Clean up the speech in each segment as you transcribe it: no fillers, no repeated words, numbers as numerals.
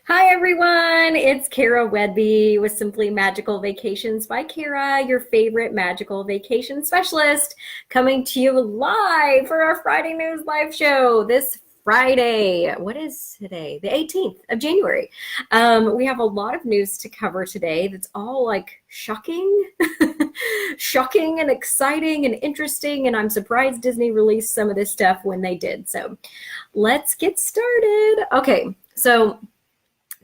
Hi everyone, it's Cara Whedbee with Simply Magical Vacations by Cara, your favorite magical vacation specialist, coming to you live for our Friday News Live show this Friday. What is today? The 18th of January. We have a lot of news to cover today that's all like shocking, shocking and exciting and interesting, and I'm surprised Disney released some of this stuff when they did. So let's get started. Okay, so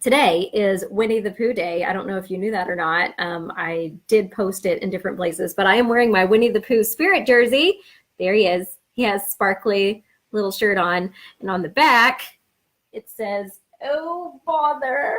today is Winnie the Pooh Day. I don't know if you knew that or not. I did post it in different places, but I am wearing my Winnie the Pooh spirit jersey. There he is. He has sparkly little shirt on, and on the back it says, "Oh, bother."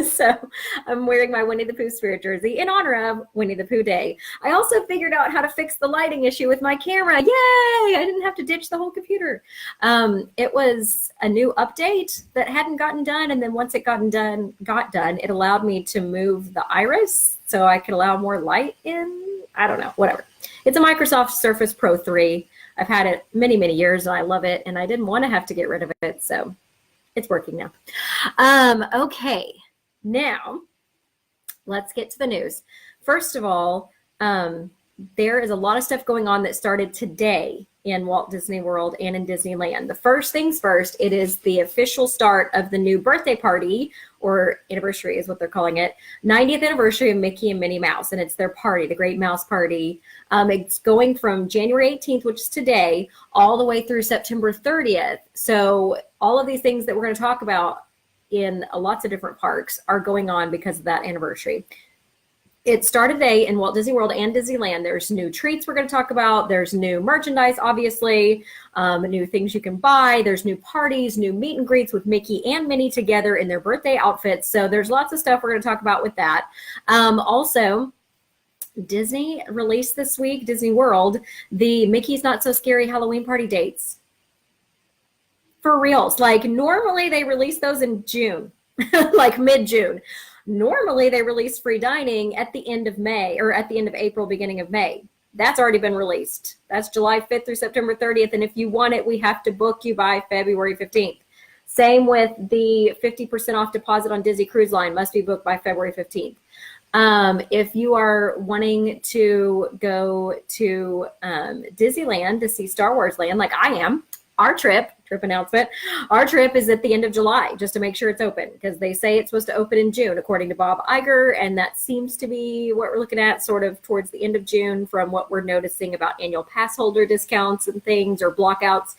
So I'm wearing my Winnie the Pooh spirit jersey in honor of Winnie the Pooh Day. I also figured out how to fix the lighting issue with my camera. Yay! I didn't have to ditch the whole computer. It was a new update that hadn't gotten done, and then once it got done, it allowed me to move the iris so I could allow more light in. I don't know, whatever. It's a Microsoft Surface Pro 3. I've had it many, many years, and I love it, and I didn't want to have to get rid of it, so it's working now. Okay, now let's get to the news. First of all, there is a lot of stuff going on that started today in Walt Disney World and in Disneyland. The first things first, it is the official start of the new birthday party, or anniversary is what they're calling it, 90th anniversary of Mickey and Minnie Mouse, and it's their party, the Great Mouse Party. It's going from January 18th, which is today, all the way through September 30th. So all of these things that we're going to talk about in lots of different parks are going on because of that anniversary. It started today in Walt Disney World and Disneyland. There's new treats we're going to talk about. There's new merchandise, obviously, new things you can buy. There's new parties, new meet and greets with Mickey and Minnie together in their birthday outfits. So there's lots of stuff we're going to talk about with that. Also, Disney released this week, Disney World, the Mickey's Not So Scary Halloween party dates. For reals. Like normally they release those in June, like mid-June. Normally, they release free dining at the end of May, or at the end of April, beginning of May. That's already been released. That's July 5th through September 30th. And if you want it, we have to book you by February 15th. Same with the 50% off deposit on Disney Cruise Line, must be booked by February 15th. If you are wanting to go to Disneyland to see Star Wars Land, like I am, our trip announcement, our trip is at the end of July, just to make sure it's open, because they say it's supposed to open in June, according to Bob Iger, and that seems to be what we're looking at, sort of towards the end of June, from what we're noticing about annual pass holder discounts and things, or blockouts.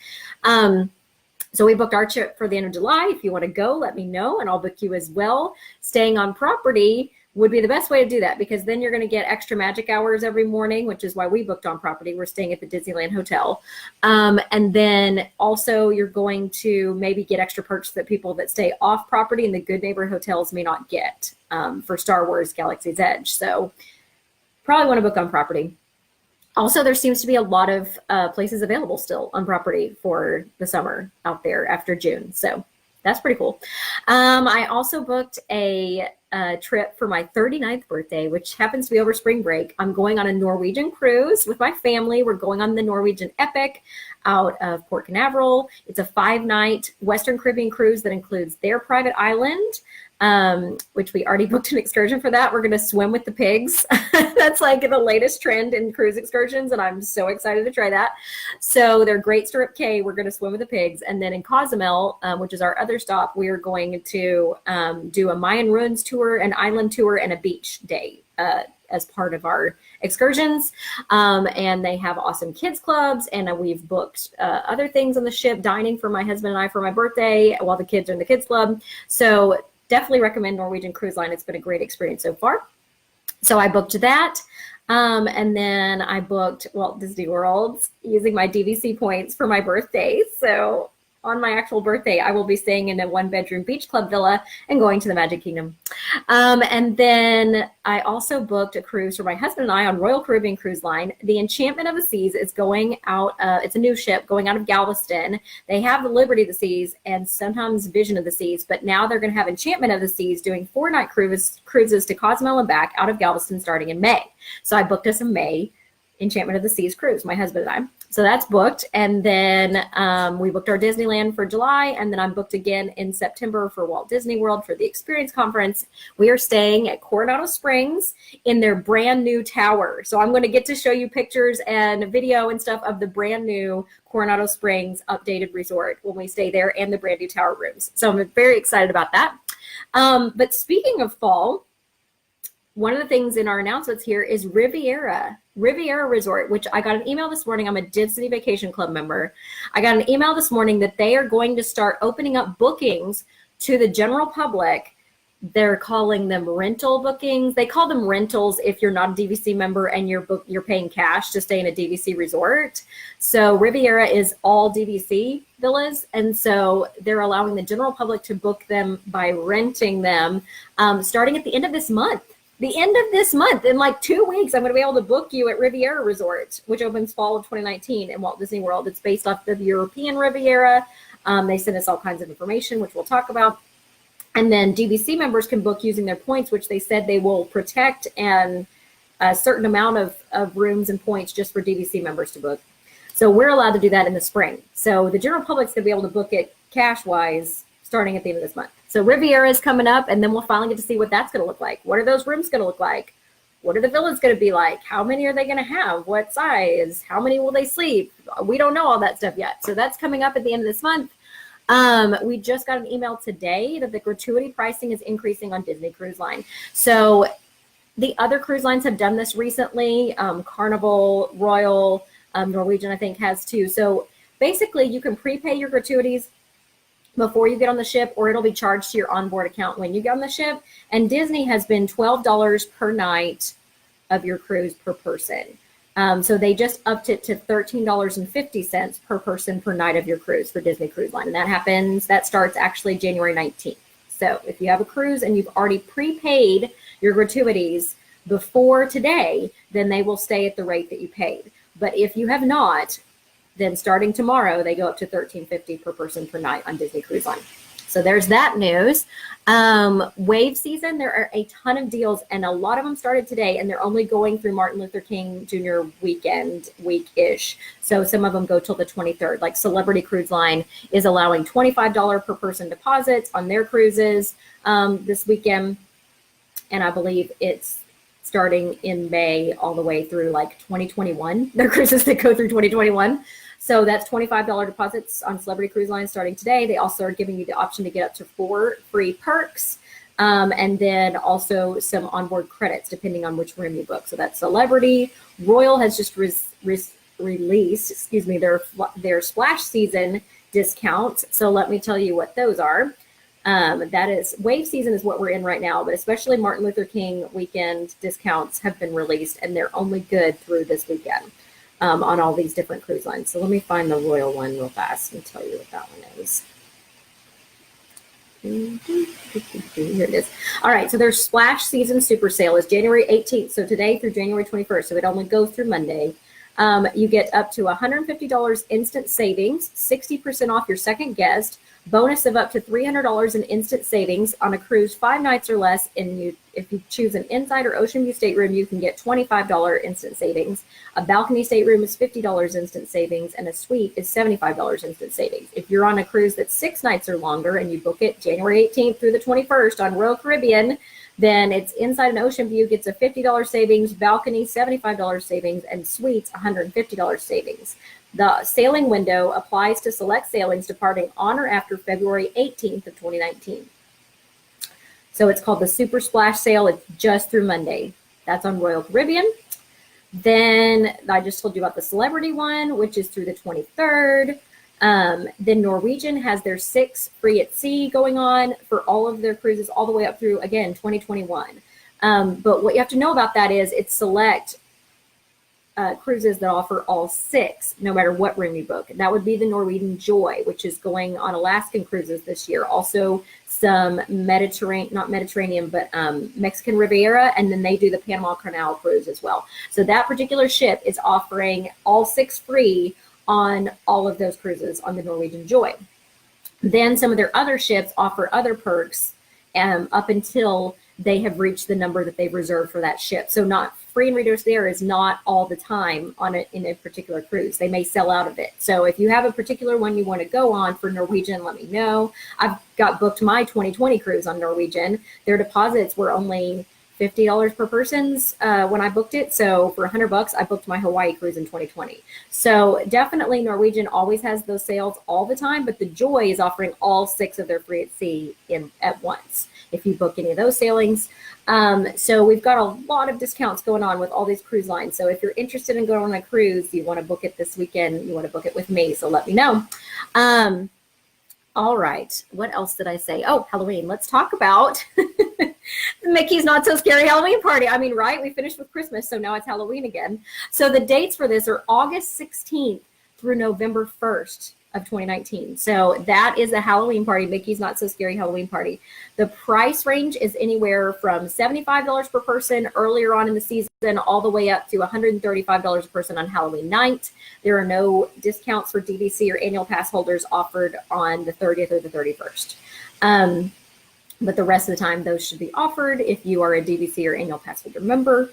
So we booked our trip for the end of July. If you want to go, let me know, and I'll book you as well. Staying on property would be the best way to do that, because then you're going to get extra magic hours every morning, which is why we booked on property. We're staying at the Disneyland Hotel. And then also you're going to maybe get extra perks that people that stay off property in the Good Neighbor hotels may not get for Star Wars Galaxy's Edge. So probably want to book on property. Also, there seems to be a lot of places available still on property for the summer out there after June. So that's pretty cool. I also booked a trip for my 39th birthday, which happens to be over spring break. I'm going on a Norwegian cruise with my family. We're going on the Norwegian Epic out of Port Canaveral. It's a 5-night Western Caribbean cruise that includes their private island, which we already booked an excursion for that. We're going to swim with the pigs. That's like the latest trend in cruise excursions, and I'm so excited to try that. So they're Great Stirrup Cay. We're going to swim with the pigs. And then in Cozumel, which is our other stop, we are going to do a Mayan ruins tour, an island tour, and a beach day as part of our excursions. And they have awesome kids clubs, and we've booked other things on the ship, dining for my husband and I for my birthday while the kids are in the kids club. So definitely recommend Norwegian Cruise Line. It's been a great experience so far. So I booked that. And then I booked Walt Disney World using my DVC points for my birthday. So on my actual birthday, I will be staying in a 1-bedroom beach club villa and going to the Magic Kingdom. And then I also booked a cruise for my husband and I on Royal Caribbean Cruise Line. The Enchantment of the Seas is going out. It's a new ship going out of Galveston. They have the Liberty of the Seas and sometimes Vision of the Seas, but now they're going to have Enchantment of the Seas doing 4-night cruises to Cozumel and back out of Galveston starting in May. So I booked us a May Enchantment of the Seas cruise, my husband and I. So that's booked. And then we booked our Disneyland for July. And then I'm booked again in September for Walt Disney World for the Experience Conference. We are staying at Coronado Springs in their brand new tower. So I'm going to get to show you pictures and video and stuff of the brand new Coronado Springs updated resort when we stay there, and the brand new tower rooms. So I'm very excited about that. But speaking of fall, one of the things in our announcements here is Riviera Resort, which I got an email this morning. I'm a Disney Vacation Club member. I got an email this morning that they are going to start opening up bookings to the general public. They're calling them rental bookings. They call them rentals if you're not a DVC member and you're paying cash to stay in a DVC resort. So Riviera is all DVC villas, and so they're allowing the general public to book them by renting them starting at the end of this month. The end of this month, in like 2 weeks, I'm going to be able to book you at Riviera Resort, which opens fall of 2019 in Walt Disney World. It's based off the European Riviera. They send us all kinds of information, which we'll talk about. And then DVC members can book using their points, which they said they will protect, and a certain amount of rooms and points just for DVC members to book. So we're allowed to do that in the spring. So the general public's going to be able to book it cash-wise starting at the end of this month. So Riviera is coming up, and then we'll finally get to see what that's going to look like. What are those rooms going to look like? What are the villas going to be like? How many are they going to have? What size? How many will they sleep? We don't know all that stuff yet. So that's coming up at the end of this month. We just got an email today that the gratuity pricing is increasing on Disney Cruise Line. So the other cruise lines have done this recently. Carnival, Royal, Norwegian, I think, has too. So basically, you can prepay your gratuities before you get on the ship, or it'll be charged to your onboard account when you get on the ship. And Disney has been $12 per night of your cruise per person. So they just upped it to $13.50 per person per night of your cruise for Disney Cruise Line. And that starts actually January 19th. So if you have a cruise and you've already prepaid your gratuities before today, then they will stay at the rate that you paid. But if you have not, then starting tomorrow, they go up to $13.50 per person per night on Disney Cruise Line. So there's that news. Wave season, there are a ton of deals, and a lot of them started today, and they're only going through Martin Luther King Jr. week-ish. So some of them go till the 23rd. Like Celebrity Cruise Line is allowing $25 per person deposits on their cruises this weekend. And I believe it's starting in May all the way through like 2021. There are cruises that go through 2021. So that's $25 deposits on Celebrity Cruise Line starting today. They also are giving you the option to get up to 4 free perks, and then also some onboard credits depending on which room you book. So that's Celebrity. Royal has just released, their splash season discounts. So let me tell you what those are. That is, wave season is what we're in right now, but especially Martin Luther King weekend discounts have been released, and they're only good through this weekend. On all these different cruise lines. So let me find the Royal one real fast and tell you what that one is. Here it is. All right, so their splash season super sale is January 18th. So today through January 21st. So it only goes through Monday. You get up to $150 instant savings, 60% off your second guest, bonus of up to $300 in instant savings on a cruise 5 nights or less. And if you choose an inside or ocean view stateroom, you can get $25 instant savings. A balcony stateroom is $50 instant savings, and a suite is $75 instant savings. If you're on a cruise that's 6 nights or longer and you book it January 18th through the 21st on Royal Caribbean, then it's inside an ocean view gets a $50 savings, balcony $75 savings, and suites $150 savings. The sailing window applies to select sailings departing on or after February 18th of 2019. So it's called the Super Splash Sale. It's just through Monday. That's on Royal Caribbean. Then I just told you about the Celebrity one, which is through the 23rd. Then Norwegian has their 6 free at sea going on for all of their cruises all the way up through, again, 2021. But what you have to know about that is it's select cruises that offer all 6, no matter what room you book. And that would be the Norwegian Joy, which is going on Alaskan cruises this year. Also some Mexican Riviera, and then they do the Panama Canal cruise as well. So that particular ship is offering all 6 free on all of those cruises on the Norwegian Joy. Then some of their other ships offer other perks up until they have reached the number that they've reserved for that ship. So not free and reduced there is not all the time in a particular cruise. They may sell out of it. So if you have a particular one you want to go on for Norwegian, let me know. I've got booked my 2020 cruise on Norwegian. Their deposits were only $50 per person's when I booked it. So for $100, I booked my Hawaii cruise in 2020. So definitely Norwegian always has those sales all the time, but the Joy is offering all 6 of their free at sea at once if you book any of those sailings. So we've got a lot of discounts going on with all these cruise lines. So if you're interested in going on a cruise, you want to book it this weekend, you want to book it with me, so let me know. All right, what else did I say? Oh, Halloween. Let's talk about Mickey's Not So Scary Halloween Party. I mean, right? We finished with Christmas, so now it's Halloween again. So the dates for this are August 16th through November 1st of 2019. So that is a Halloween party, Mickey's Not So Scary Halloween Party. The price range is anywhere from $75 per person earlier on in the season all the way up to $135 a person on Halloween night. There are no discounts for DVC or annual pass holders offered on the 30th or the 31st. But the rest of the time, those should be offered if you are a DVC or annual pass holder member.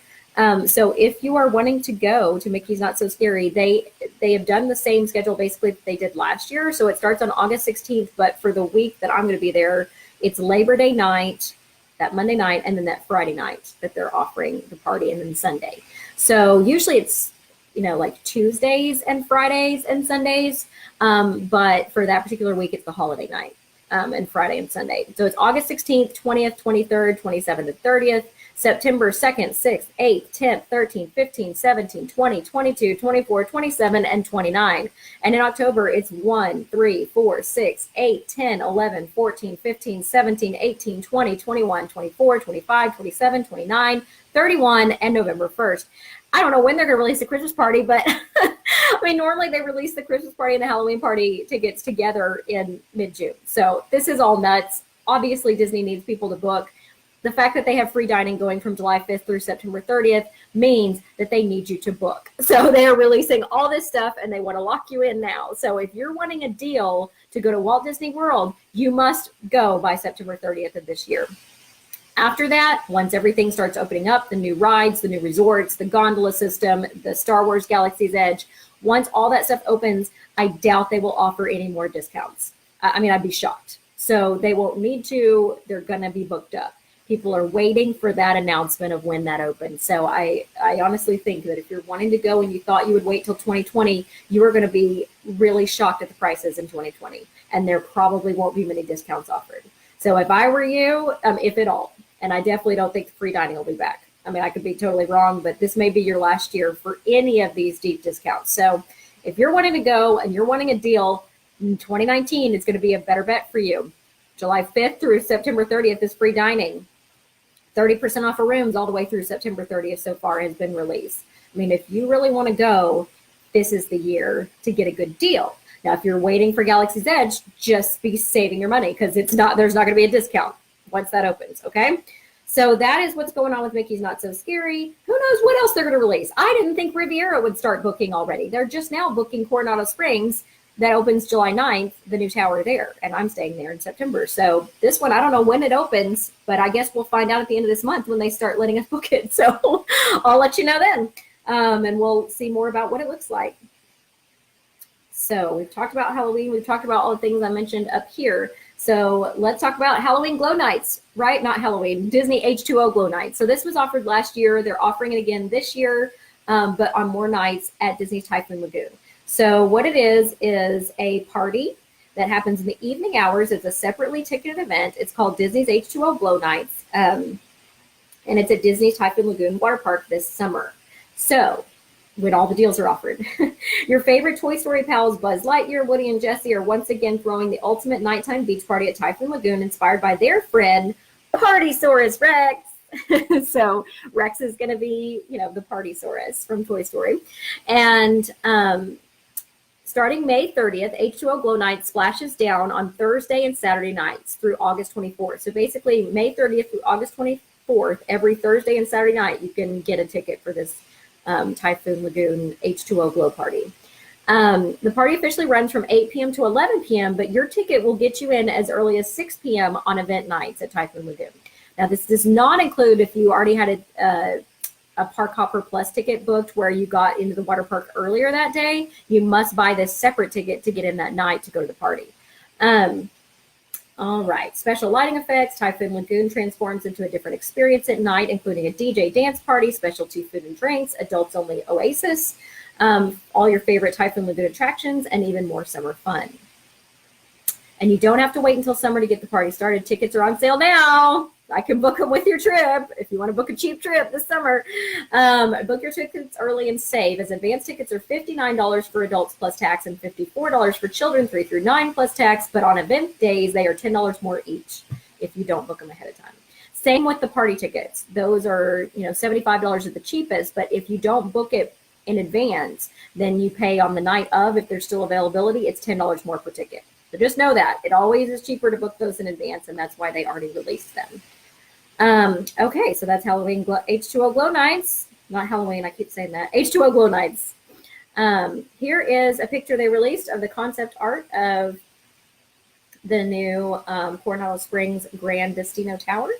So if you are wanting to go to Mickey's Not So Scary, they have done the same schedule basically that they did last year. So it starts on August 16th, but for the week that I'm going to be there, it's Labor Day night, that Monday night, and then that Friday night that they're offering the party, and then Sunday. So usually it's, like Tuesdays and Fridays and Sundays. But for that particular week, it's the holiday night, and Friday and Sunday. So it's August 16th, 20th, 23rd, 27th, and 30th. September 2nd, 6th, 8th, 10th, 13th, 15th, 17th, 20, 22, 24, 27, and 29. And in October, it's 1, 3, 4, 6, 8, 10, 11, 14, 15, 17, 18, 20, 21, 24, 25, 27, 29, 31, and November 1st. I don't know when they're going to release the Christmas party, but I mean, normally they release the Christmas party and the Halloween party tickets together in mid-June. So this is all nuts. Obviously, Disney needs people to book. The fact that they have free dining going from July 5th through September 30th means that they need you to book. So they are releasing all this stuff and they want to lock you in now. So if you're wanting a deal to go to Walt Disney World, you must go by September 30th of this year. After that, once everything starts opening up, the new rides, the new resorts, the gondola system, the Star Wars Galaxy's Edge, once all that stuff opens, I doubt they will offer any more discounts. I mean, I'd be shocked. So they won't need to. They're going to be booked up. People are waiting for that announcement of when that opens. So I honestly think that if you're wanting to go and you thought you would wait till 2020, you are going to be really shocked at the prices in 2020. And there probably won't be many discounts offered. So if I were you, if at all, and I definitely don't think the free dining will be back. I mean, I could be totally wrong, but this may be your last year for any of these deep discounts. So if you're wanting to go and you're wanting a deal in 2019, it's going to be a better bet for you. July 5th through September 30th is free dining. 30% off of rooms all the way through September 30th so far has been released. I mean, if you really want to go, this is the year to get a good deal. Now, if you're waiting for Galaxy's Edge, just be saving your money because there's not going to be a discount once that opens, okay? So that is what's going on with Mickey's Not So Scary. Who knows what else they're going to release? I didn't think Riviera would start booking already. They're just now booking Coronado Springs. That opens July 9th, the new tower there, and I'm staying there in September. So this one, I don't know when it opens, but I guess we'll find out at the end of this month when they start letting us book it. So I'll let you know then, and we'll see more about what it looks like. So we've talked about Halloween. We've talked about all the things I mentioned up here. So let's talk about Halloween Glow Nights, right? Not Halloween, Disney H2O Glow Nights. So this was offered last year. They're offering it again this year, but on more nights at Disney's Typhoon Lagoon. So what it is a party that happens in the evening hours. It's a separately ticketed event. It's called Disney's H2O Glow Nights, and it's at Disney's Typhoon Lagoon Water Park this summer. So when all the deals are offered. Your favorite Toy Story pals, Buzz Lightyear, Woody, and Jessie, are once again throwing the ultimate nighttime beach party at Typhoon Lagoon, inspired by their friend, Partysaurus Rex. So Rex is going to be, the Partysaurus from Toy Story. And starting May 30th, H2O Glow Night splashes down on Thursday and Saturday nights through August 24th. So basically May 30th through August 24th, every Thursday and Saturday night, you can get a ticket for this Typhoon Lagoon H2O Glow Party. The party officially runs from 8 p.m. to 11 p.m., but your ticket will get you in as early as 6 p.m. on event nights at Typhoon Lagoon. Now, this does not include if you already had a Park Hopper Plus ticket booked where you got into the water park earlier that day. You must buy this separate ticket to get in that night to go to the party. All right, special lighting effects. Typhoon Lagoon transforms into a different experience at night, including a DJ dance party, specialty food and drinks, adults only oasis, all your favorite Typhoon Lagoon attractions, and even more summer fun. And you don't have to wait until summer to get the party started. Tickets are on sale now. I can book them with your trip if you want to book a cheap trip this summer. Book your tickets early and save, as advance tickets are $59 for adults plus tax and $54 for children 3 through 9 plus tax. But on event days, they are $10 more each if you don't book them ahead of time. Same with the party tickets. Those are, $75 at the cheapest. But if you don't book it in advance, then you pay on the night of. If there's still availability, it's $10 more per ticket. So just know that it always is cheaper to book those in advance, and that's why they already released them. Okay, so that's Halloween H2O Glow Nights. Not Halloween, I keep saying that. H2O Glow Nights. Here is a picture they released of the concept art of the new Coronado Springs Grand Destino Tower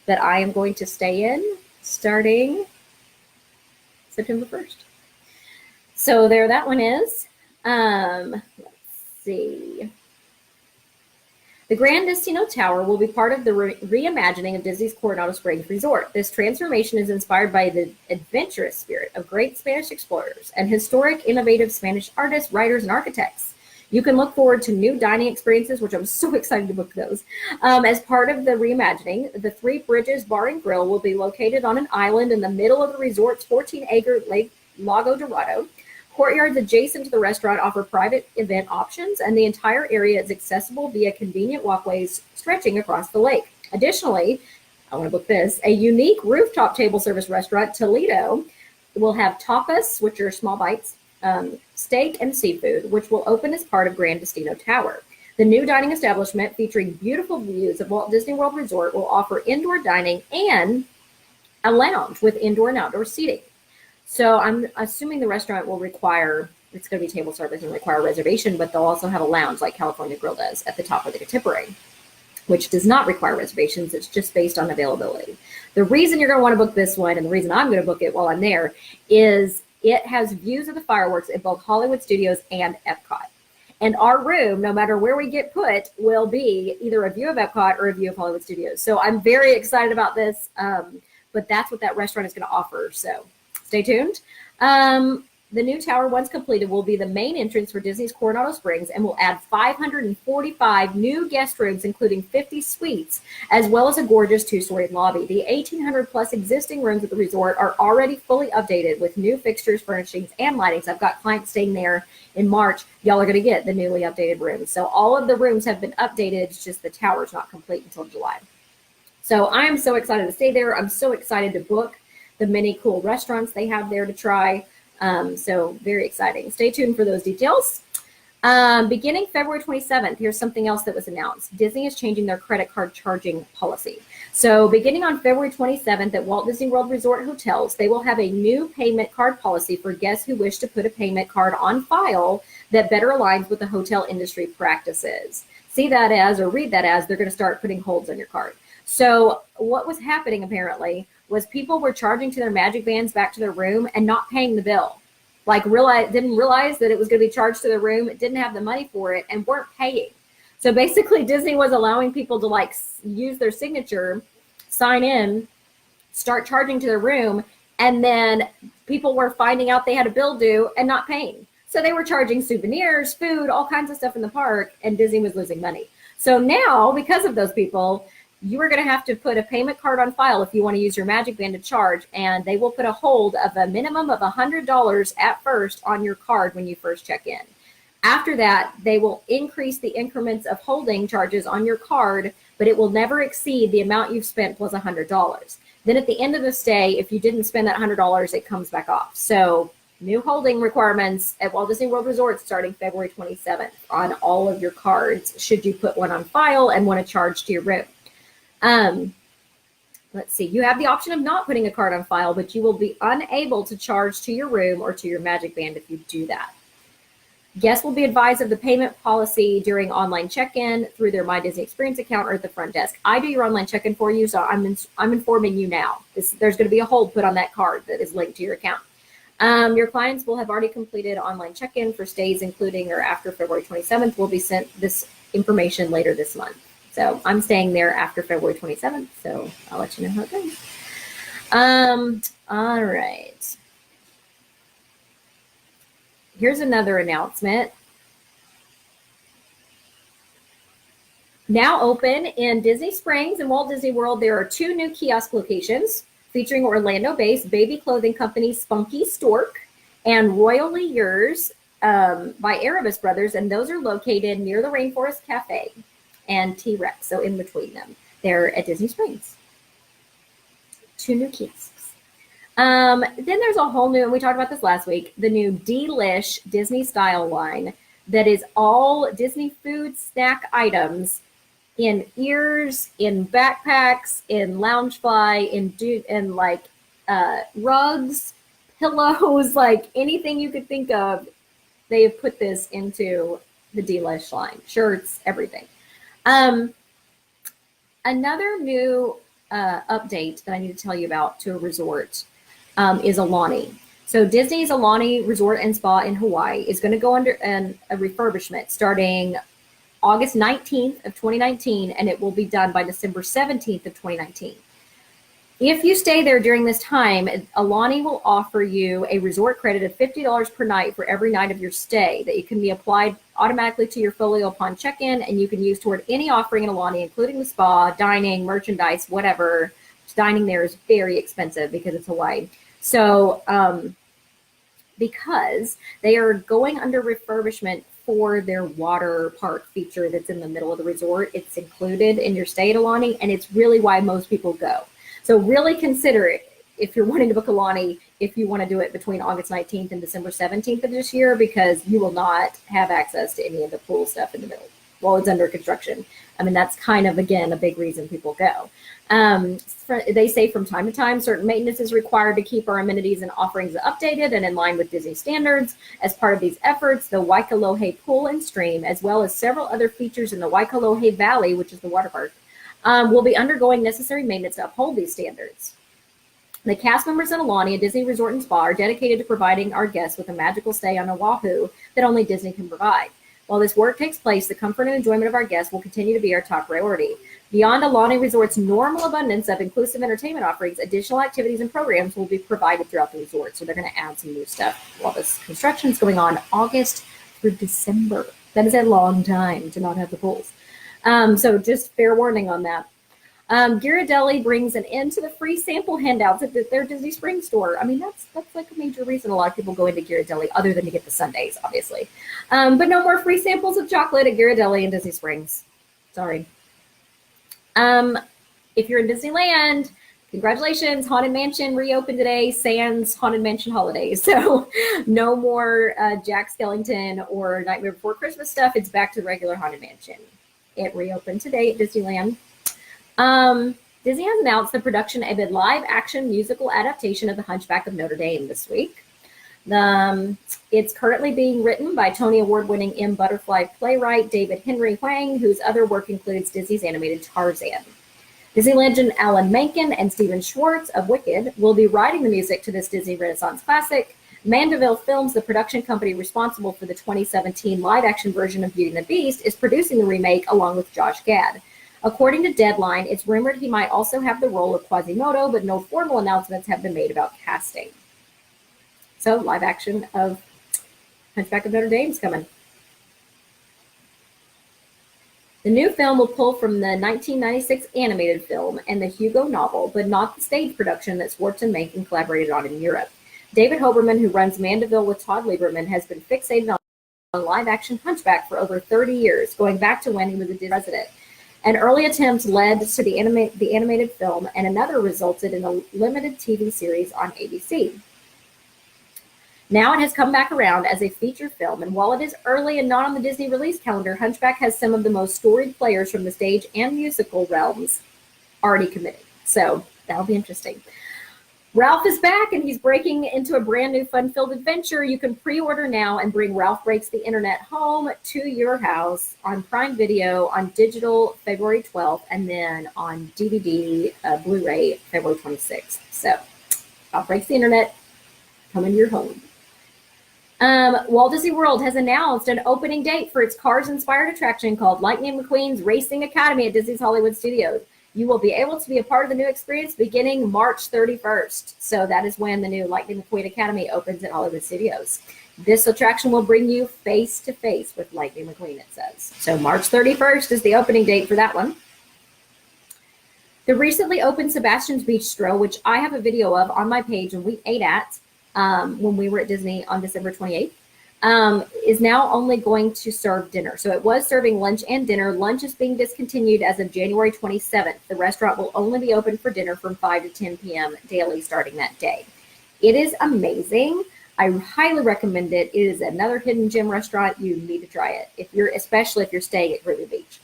that I am going to stay in starting September 1st. So there that one is. Let's see. The Grand Destino Tower will be part of the reimagining of Disney's Coronado Springs Resort. This transformation is inspired by the adventurous spirit of great Spanish explorers and historic, innovative Spanish artists, writers, and architects. You can look forward to new dining experiences, which I'm so excited to book those. As part of the reimagining, the Three Bridges Bar and Grill will be located on an island in the middle of the resort's 14-acre Lake Lago Dorado. Courtyards adjacent to the restaurant offer private event options, and the entire area is accessible via convenient walkways stretching across the lake. Additionally, I want to book this, a unique rooftop table service restaurant, Toledo, will have tapas, which are small bites, steak, and seafood, which will open as part of Grand Destino Tower. The new dining establishment, featuring beautiful views of Walt Disney World Resort, will offer indoor dining and a lounge with indoor and outdoor seating. So I'm assuming the restaurant will require, it's going to be table service and require a reservation, but they'll also have a lounge like California Grill does at the top of the contemporary, which does not require reservations. It's just based on availability. The reason you're going to want to book this one, and the reason I'm going to book it while I'm there, is it has views of the fireworks at both Hollywood Studios and Epcot. And our room, no matter where we get put, will be either a view of Epcot or a view of Hollywood Studios. So I'm very excited about this, but that's what that restaurant is going to offer. So stay tuned. The new tower, once completed, will be the main entrance for Disney's Coronado Springs and will add 545 new guest rooms, including 50 suites, as well as a gorgeous two-story lobby. The 1,800 plus existing rooms at the resort are already fully updated with new fixtures, furnishings, and lightings. I've got clients staying there in March. Y'all are going to get the newly updated rooms. So all of the rooms have been updated. It's just the tower's not complete until July. So I'm so excited to stay there. I'm so excited to book the many cool restaurants they have there to try. So very exciting. Stay tuned for those details. Beginning February 27th, here's something else that was announced. Disney is changing their credit card charging policy. So beginning on February 27th at Walt Disney World Resort hotels, they will have a new payment card policy for guests who wish to put a payment card on file that better aligns with the hotel industry practices. See that as, or read that as, they're going to start putting holds on your card. So what was happening apparently was people were charging to their magic bands back to their room and not paying the bill. Like didn't realize that it was going to be charged to their room, didn't have the money for it, and weren't paying. So basically Disney was allowing people to use their signature, sign in, start charging to their room, and then people were finding out they had a bill due and not paying. So they were charging souvenirs, food, all kinds of stuff in the park, and Disney was losing money. So now, because of those people, you are going to have to put a payment card on file if you want to use your Magic Band to charge, and they will put a hold of a minimum of $100 at first on your card when you first check in. After that, they will increase the increments of holding charges on your card, but it will never exceed the amount you've spent plus $100. Then at the end of the stay, if you didn't spend that $100, it comes back off. So new holding requirements at Walt Disney World Resort starting February 27th on all of your cards, should you put one on file and want to charge to your room. Let's see, you have the option of not putting a card on file, but you will be unable to charge to your room or to your Magic Band if you do that. Guests will be advised of the payment policy during online check-in through their My Disney Experience account or at the front desk. I do your online check-in for you, so I'm informing you now. There's going to be a hold put on that card that is linked to your account. Your clients will have already completed online check-in for stays including or after February 27th. Will be sent this information later this month. So I'm staying there after February 27th, so I'll let you know how it goes. All right. Here's another announcement. Now open in Disney Springs and Walt Disney World, there are 2 new kiosk locations featuring Orlando-based baby clothing company Spunky Stork and Royally Yours by Erebus Brothers, and those are located near the Rainforest Cafe and T-Rex, so in between them. They're at Disney Springs. 2 new kiosks. Then there's a whole new, and we talked about this last week, the new Delish Disney style line that is all Disney food snack items in ears, in backpacks, in Loungefly, in like rugs, pillows, like anything you could think of. They have put this into the Delish line, shirts, everything. Another new update that I need to tell you about to a resort is Aulani. So Disney's Aulani Resort and Spa in Hawaii is going to go under a refurbishment starting August 19th of 2019, and it will be done by December 17th of 2019. If you stay there during this time, Aulani will offer you a resort credit of $50 per night for every night of your stay that you can be applied automatically to your folio upon check-in, and you can use toward any offering in Aulani, including the spa, dining, merchandise, whatever. Dining there is very expensive because it's Hawaii. So because they are going under refurbishment for their water park feature that's in the middle of the resort, it's included in your stay at Aulani, and it's really why most people go. So really consider it if you're wanting to book Aulani, if you want to do it between August 19th and December 17th of this year, because you will not have access to any of the pool stuff in the middle while it's under construction. I mean, that's kind of, again, a big reason people go. They say from time to time, certain maintenance is required to keep our amenities and offerings updated and in line with Disney standards. As part of these efforts, the Waikolohe Pool and Stream, as well as several other features in the Waikolohe Valley, which is the water park, will be undergoing necessary maintenance to uphold these standards. The cast members at Aulani, a Disney resort and spa, are dedicated to providing our guests with a magical stay on Oahu that only Disney can provide. While this work takes place, the comfort and enjoyment of our guests will continue to be our top priority. Beyond Aulani Resort's normal abundance of inclusive entertainment offerings, additional activities and programs will be provided throughout the resort. So they're going to add some new stuff while this construction is going on August through December. That is a long time to not have the pools. So just fair warning on that. Ghirardelli brings an end to the free sample handouts at their Disney Springs store. I mean, that's like a major reason a lot of people go into Ghirardelli, other than to get the sundaes, obviously. But no more free samples of chocolate at Ghirardelli in Disney Springs. Sorry. If you're in Disneyland, congratulations, Haunted Mansion reopened today, sans Haunted Mansion holidays. So no more Jack Skellington or Nightmare Before Christmas stuff. It's back to the regular Haunted Mansion. It reopened today at Disneyland. Disney has announced the production of a live-action musical adaptation of The Hunchback of Notre Dame this week. It's currently being written by Tony Award-winning M. Butterfly playwright David Henry Hwang, whose other work includes Disney's animated Tarzan. Disney legend Alan Menken and Stephen Schwartz of Wicked will be writing the music to this Disney Renaissance classic. Mandeville Films, the production company responsible for the 2017 live-action version of Beauty and the Beast, is producing the remake along with Josh Gad. According to Deadline, it's rumored he might also have the role of Quasimodo, but no formal announcements have been made about casting. So, live action of Hunchback of Notre Dame is coming. The new film will pull from the 1996 animated film and the Hugo novel, but not the stage production that Schwartz and Menken collaborated on in Europe. David Hoberman, who runs Mandeville with Todd Lieberman, has been fixated on live-action Hunchback for over 30 years, going back to when he was a Disney resident. An early attempt led to the animated film, and another resulted in a limited TV series on ABC. Now it has come back around as a feature film, and while it is early and not on the Disney release calendar, Hunchback has some of the most storied players from the stage and musical realms already committed. So that'll be interesting. Ralph is back and he's breaking into a brand new fun-filled adventure. You can pre-order now and bring Ralph Breaks the Internet home to your house on Prime Video, on digital February 12th, and then on DVD, Blu-ray February 26th. So Ralph Breaks the Internet coming to your home. Walt Disney World has announced an opening date for its Cars-inspired attraction called Lightning McQueen's Racing Academy at Disney's Hollywood Studios. You will be able to be a part of the new experience beginning March 31st. So that is when the new Lightning McQueen Academy opens at Hollywood Studios. This attraction will bring you face to face with Lightning McQueen, it says. So March 31st is the opening date for that one. The recently opened Sebastian's Bistro, which I have a video of on my page and we ate at when we were at Disney on December 28th. Is now only going to serve dinner. So it was serving lunch and dinner. Lunch is being discontinued as of January 27th. The restaurant will only be open for dinner from 5 to 10 p.m. daily starting that day. It is amazing. I highly recommend it. It is another hidden gem restaurant. You need to try it, especially if you're staying at Ruby Beach.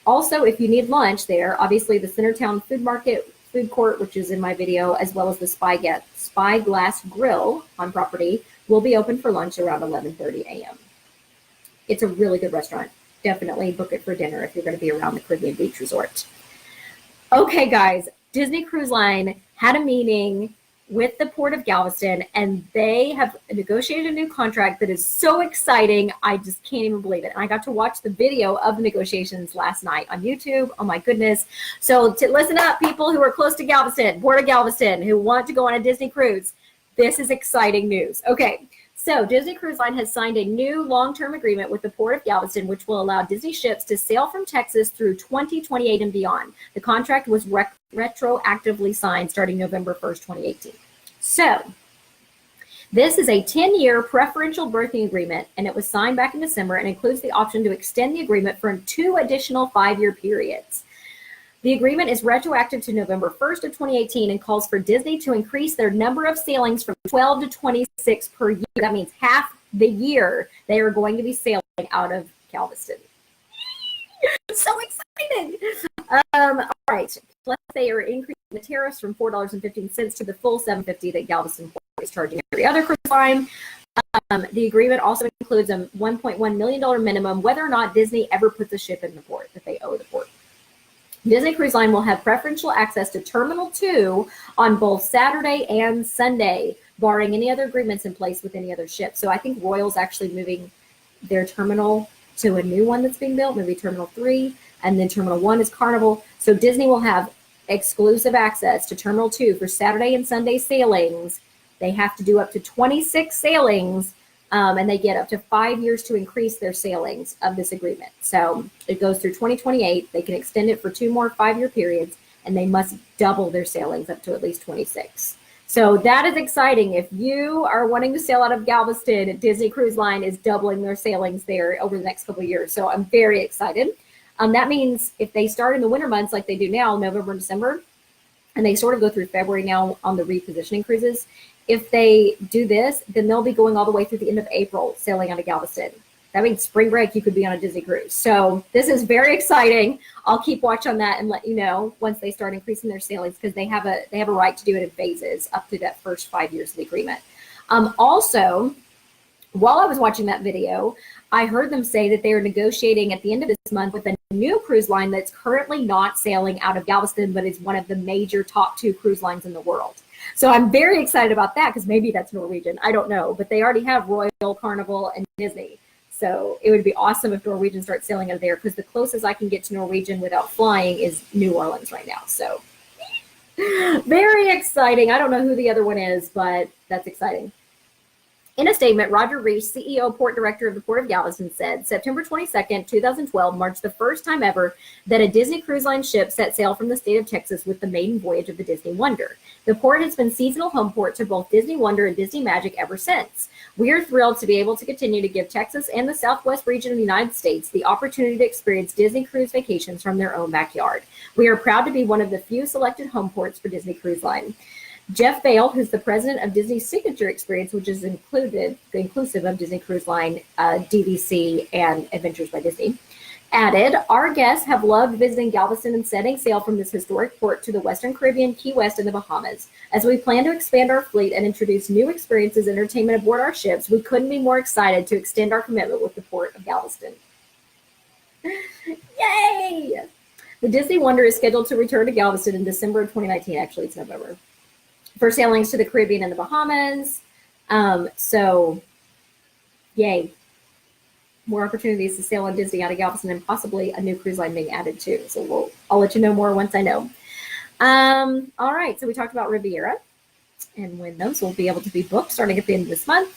Also, if you need lunch there, obviously the Centertown Food Court, which is in my video, as well as the Spyglass Grill on property, will be open for lunch around 11:30 a.m. It's a really good restaurant. Definitely book it for dinner if you're going to be around the Caribbean Beach Resort. Okay, guys, Disney Cruise Line had a meeting with the Port of Galveston, and they have negotiated a new contract that is so exciting. I just can't even believe it. And I got to watch the video of the negotiations last night on YouTube. Oh my goodness. So listen up, people who are close to Galveston, Port of Galveston, who want to go on a Disney cruise. This is exciting news. Okay, so Disney Cruise Line has signed a new long-term agreement with the Port of Galveston, which will allow Disney ships to sail from Texas through 2028 and beyond. The contract was retroactively signed starting November 1st, 2018. So this is a 10-year preferential berthing agreement, and it was signed back in December and includes the option to extend the agreement for 2 additional 5-year periods. The agreement is retroactive to November 1st of 2018 and calls for Disney to increase their number of sailings from 12 to 26 per year. That means half the year they are going to be sailing out of Galveston. So excited. All right. Plus, they are increasing the tariffs from $4.15 to the full $7.50 that Galveston Port is charging every other cruise line. The agreement also includes a $1.1 million minimum, whether or not Disney ever puts a ship in the port that they owe the port. Disney Cruise Line will have preferential access to Terminal 2 on both Saturday and Sunday, barring any other agreements in place with any other ship. So I think Royal's actually moving their terminal to a new one that's being built, maybe Terminal 3, and then Terminal 1 is Carnival. So Disney will have exclusive access to Terminal 2 for Saturday and Sunday sailings. They have to do up to 26 sailings, and they get up to 5 years to increase their sailings of this agreement. So it goes through 2028. They can extend it for 2 more 5-year periods, and they must double their sailings up to at least 26. So that is exciting. If you are wanting to sail out of Galveston, Disney Cruise Line is doubling their sailings there over the next couple of years. So I'm very excited. That means if they start in the winter months like they do now, November and December, and they sort of go through February now on the repositioning cruises, if they do this, then they'll be going all the way through the end of April sailing out of Galveston. That means spring break, you could be on a Disney cruise. So this is very exciting. I'll keep watch on that and let you know once they start increasing their sailings, because they have a right to do it in phases up to that first 5 years of the agreement. Also, while I was watching that video, I heard them say that they are negotiating at the end of this month with a new cruise line that's currently not sailing out of Galveston, but is one of the major top 2 cruise lines in the world. So I'm very excited about that, because maybe that's Norwegian. I don't know. But they already have Royal, Carnival, and Disney. So it would be awesome if Norwegian starts sailing out of there, because the closest I can get to Norwegian without flying is New Orleans right now. So very exciting. I don't know who the other one is, but that's exciting. In a statement, Roger Reese, CEO, Port Director of the Port of Galveston, said, September 22nd, 2012 marks the first time ever that a Disney Cruise Line ship set sail from the state of Texas with the maiden voyage of the Disney Wonder. The port has been seasonal home port to both Disney Wonder and Disney Magic ever since. We are thrilled to be able to continue to give Texas and the Southwest region of the United States the opportunity to experience Disney cruise vacations from their own backyard. We are proud to be one of the few selected home ports for Disney Cruise Line. Jeff Bale, who's the president of Disney's Signature Experience, which is inclusive of Disney Cruise Line, DVC, and Adventures by Disney, Added, our guests have loved visiting Galveston and setting sail from this historic port to the Western Caribbean, Key West, and the Bahamas. As we plan to expand our fleet and introduce new experiences and entertainment aboard our ships, we couldn't be more excited to extend our commitment with the port of Galveston. Yay! The Disney Wonder is scheduled to return to Galveston in December of 2019. Actually, it's November. For sailings to the Caribbean and the Bahamas. So, yay. More opportunities to sail on Disney out of Galveston and possibly a new cruise line being added too. So I'll let you know more once I know. All right, so we talked about Riviera and when those will be able to be booked starting at the end of this month.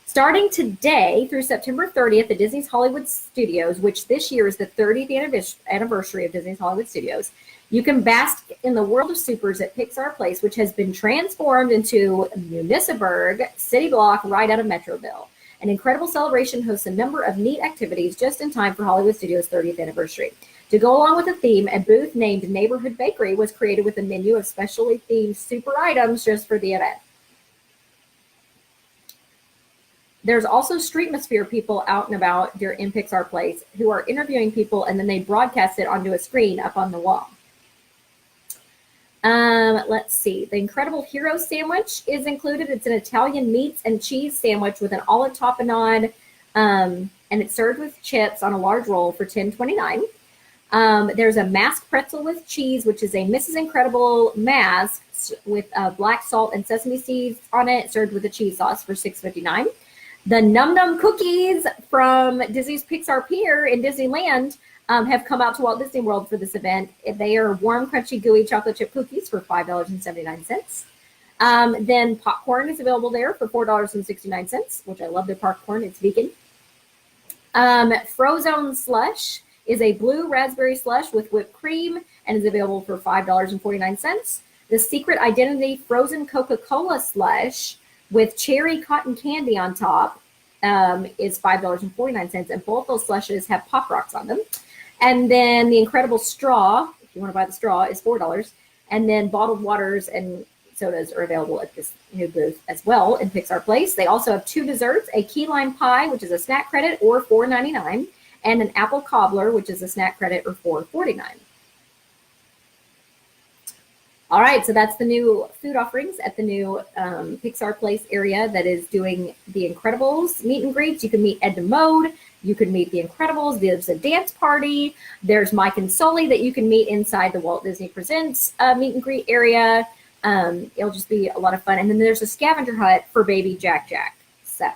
Starting today through September 30th at Disney's Hollywood Studios, which this year is the 30th anniversary of Disney's Hollywood Studios, you can bask in the world of supers at Pixar Place, which has been transformed into Munissaburg city block right out of Metroville. An incredible celebration hosts a number of neat activities just in time for Hollywood Studios' 30th anniversary. To go along with the theme, a booth named Neighborhood Bakery was created with a menu of specially themed super items just for the event. There's also Streetmosphere people out and about in Pixar Place who are interviewing people, and then they broadcast it onto a screen up on the wall. Let's see. The Incredible Hero Sandwich is included. It's an Italian meats and cheese sandwich with an olive tapenade, and it's served with chips on a large roll for $10.29. There's a mask pretzel with cheese, which is a Mrs. Incredible mask with black salt and sesame seeds on it, served with a cheese sauce for $6.59. The Num Num cookies from Disney's Pixar Pier in Disneyland have come out to Walt Disney World for this event. They are warm, crunchy, gooey chocolate chip cookies for $5.79. Then popcorn is available there for $4.69, which I love their popcorn. It's vegan. Frozone Slush is a blue raspberry slush with whipped cream and is available for $5.49. The Secret Identity Frozen Coca-Cola Slush with cherry cotton candy on top is $5.49, and both those slushes have Pop Rocks on them. And then the Incredible Straw, if you want to buy the straw, is $4. And then bottled waters and sodas are available at this new booth as well in Pixar Place. They also have two desserts, a key lime pie, which is a snack credit, or $4.99, and an apple cobbler, which is a snack credit, or $4.49. All right, so that's the new food offerings at the new Pixar Place area that is doing the Incredibles meet and greets. You can meet Ed DeMode. You can meet the Incredibles. There's a dance party. There's Mike and Sully that you can meet inside the Walt Disney Presents meet and greet area. It'll just be a lot of fun. And then there's a scavenger hunt for baby Jack Jack. So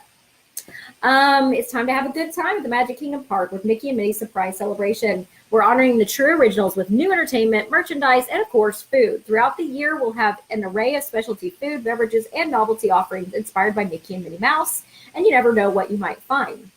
it's time to have a good time at the Magic Kingdom Park with Mickey and Minnie's Surprise Celebration. We're honoring the true originals with new entertainment, merchandise, and of course, food. Throughout the year, we'll have an array of specialty food, beverages, and novelty offerings inspired by Mickey and Minnie Mouse, and you never know what you might find.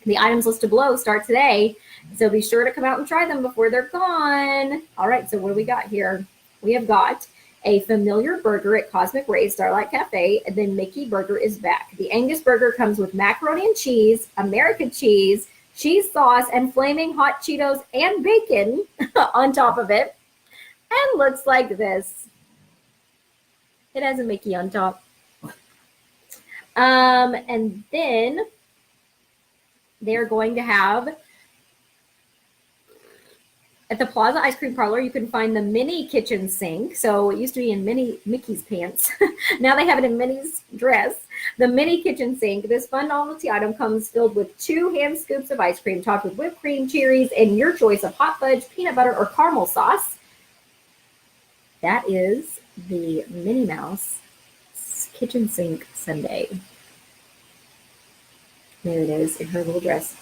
The items listed below start today, so be sure to come out and try them before they're gone. All right, so what do we got here? We have got a familiar burger at Cosmic Ray's Starlight Cafe, and then Mickey Burger is back. The Angus Burger comes with macaroni and cheese, American cheese, cheese sauce, and flaming hot Cheetos and bacon on top of it, and looks like this. It has a Mickey on top. And then they're going to have, at the Plaza Ice Cream Parlor, you can find the mini kitchen sink. So it used to be in Mickey's pants. Now they have it in Minnie's dress. The mini kitchen sink. This fun novelty item comes filled with 2 hand scoops of ice cream topped with whipped cream, cherries, and your choice of hot fudge, peanut butter, or caramel sauce. That is the Minnie Mouse kitchen sink sundae. There it is in her little dress.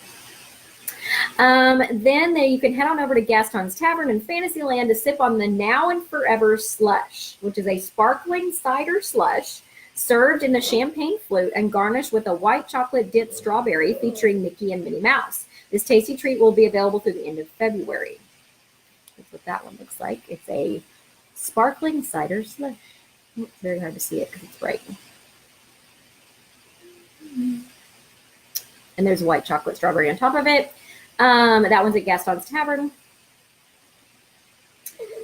Then you can head on over to Gaston's Tavern in Fantasyland to sip on the Now and Forever Slush, which is a sparkling cider slush served in a champagne flute and garnished with a white chocolate dipped strawberry featuring Mickey and Minnie Mouse. This tasty treat will be available through the end of February. That's what that one looks like. It's a sparkling cider slush. It's very hard to see it because it's bright. And there's white chocolate strawberry on top of it. That one's at Gaston's Tavern.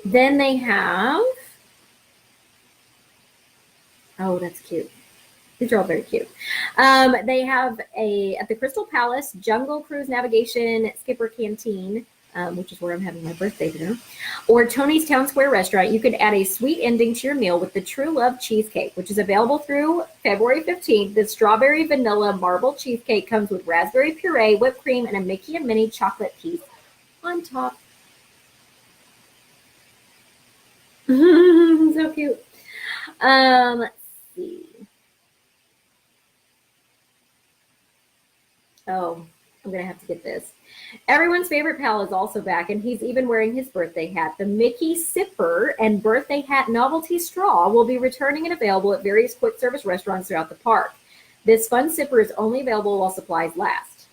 Then they have, oh, that's cute. These are all very cute. They have at the Crystal Palace, Jungle Cruise Navigation Skipper Canteen, which is where I'm having my birthday dinner, or Tony's Town Square Restaurant. You can add a sweet ending to your meal with the True Love Cheesecake, which is available through February 15th. The strawberry vanilla marble cheesecake comes with raspberry puree, whipped cream, and a Mickey and Minnie chocolate piece on top. So cute. Let's see. Oh, I'm going to have to get this. Everyone's favorite pal is also back, and he's even wearing his birthday hat. The Mickey Sipper and Birthday Hat Novelty Straw will be returning and available at various quick service restaurants throughout the park. This fun sipper is only available while supplies last.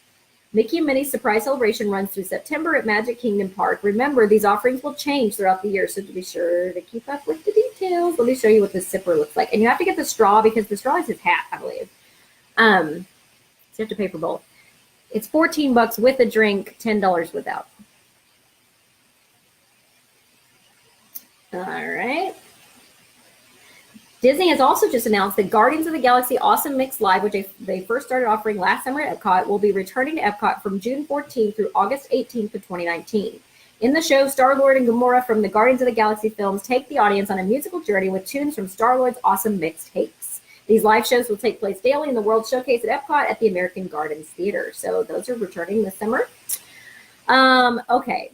Mickey and Minnie's surprise celebration runs through September at Magic Kingdom Park. Remember, these offerings will change throughout the year, so to be sure to keep up with the details. Let me show you what this sipper looks like. And you have to get the straw because the straw is his hat, I believe. So you have to pay for both. It's $14 with a drink, $10 without. All right. Disney has also just announced that Guardians of the Galaxy Awesome Mix Live, which they first started offering last summer at Epcot, will be returning to Epcot from June 14th through August 18th of 2019. In the show, Star-Lord and Gamora from the Guardians of the Galaxy films take the audience on a musical journey with tunes from Star-Lord's awesome mixtapes. These live shows will take place daily in the World Showcase at Epcot at the American Gardens Theater. So those are returning this summer. Okay.